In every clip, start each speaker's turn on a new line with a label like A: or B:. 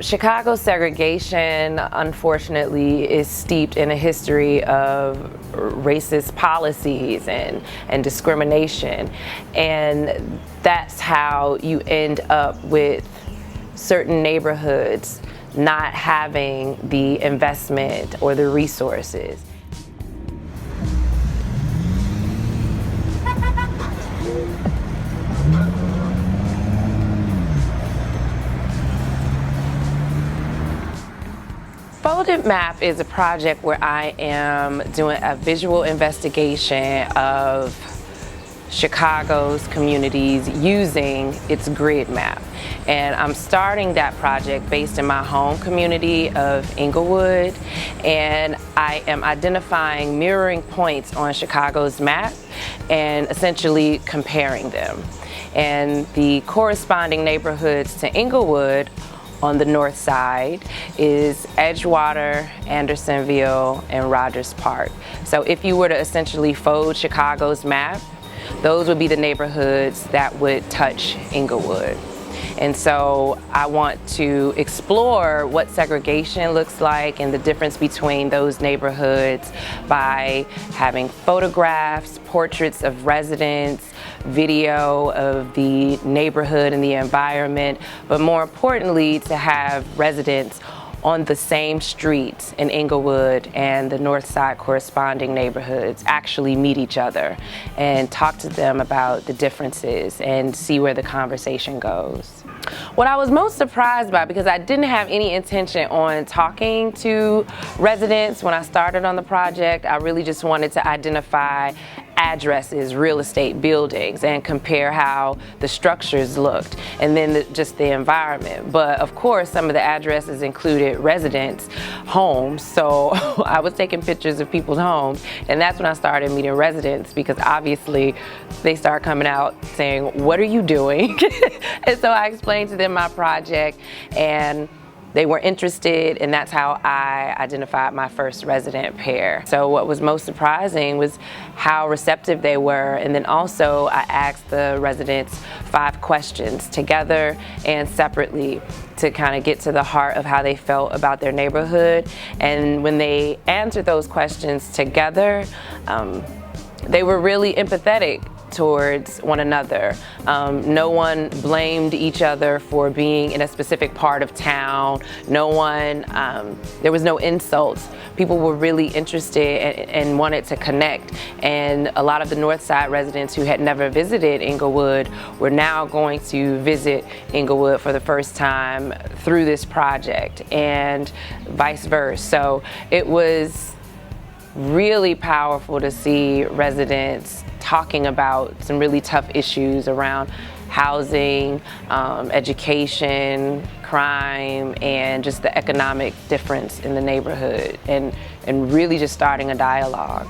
A: Chicago segregation, unfortunately, is steeped in a history of racist policies and discrimination. And that's how you end up with certain neighborhoods not having the investment or the resources. Folded Map is a project where I am doing a visual investigation of Chicago's communities using its grid map. And I'm starting that project based in my home community of Englewood, and I am identifying mirroring points on Chicago's map and essentially comparing them. And the corresponding neighborhoods to Englewood on the north side is Edgewater, Andersonville, and Rogers Park. So if you were to essentially fold Chicago's map, those would be the neighborhoods that would touch Englewood. And so I want to explore what segregation looks like and the difference between those neighborhoods by having photographs, portraits of residents, video of the neighborhood and the environment, but more importantly, to have residents on the same streets in Englewood and the north side corresponding neighborhoods actually meet each other and talk to them about the differences and see where the conversation goes. What I was most surprised by, because I didn't have any intention on talking to residents when I started on the project, I really just wanted to identify addresses, real estate buildings, and compare how the structures looked, and then just the environment. But of course, some of the addresses included residents' homes, so I was taking pictures of people's homes, and that's when I started meeting residents, because obviously they start coming out saying, "What are you doing?" And so I explained to them my project, and they were interested, and that's how I identified my first resident pair. So what was most surprising was how receptive they were, and then also I asked the residents 5 questions together and separately to kind of get to the heart of how they felt about their neighborhood. And when they answered those questions together, they were really empathetic towards one another. No one blamed each other for being in a specific part of town. There was no insults. People were really interested and wanted to connect. And a lot of the North Side residents who had never visited Englewood were now going to visit Englewood for the first time through this project, and vice versa. So it was really powerful to see residents talking about some really tough issues around housing, education, crime, and just the economic difference in the neighborhood, and really just starting a dialogue.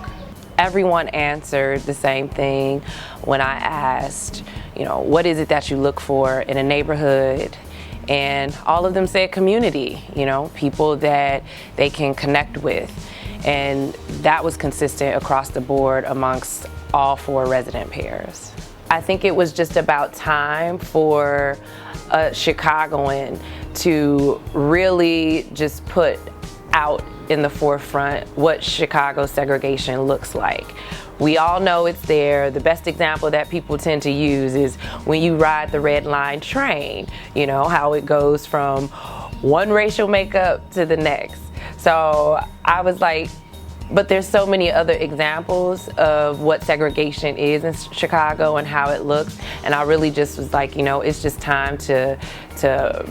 A: Everyone answered the same thing when I asked, what is it that you look for in a neighborhood? And all of them said community, people that they can connect with. And that was consistent across the board amongst all 4 resident pairs. I think it was just about time for a Chicagoan to really just put out in the forefront what Chicago segregation looks like. We all know it's there. The best example that people tend to use is when you ride the Red Line train, how it goes from one racial makeup to the next. So I was like, but there's so many other examples of what segregation is in Chicago and how it looks, and I really just was like, it's just time to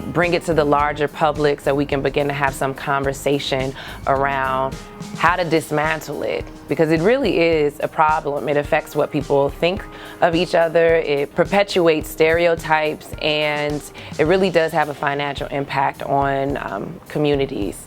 A: bring it to the larger public so we can begin to have some conversation around how to dismantle it, because it really is a problem. It affects what people think of each other, it perpetuates stereotypes, and it really does have a financial impact on communities.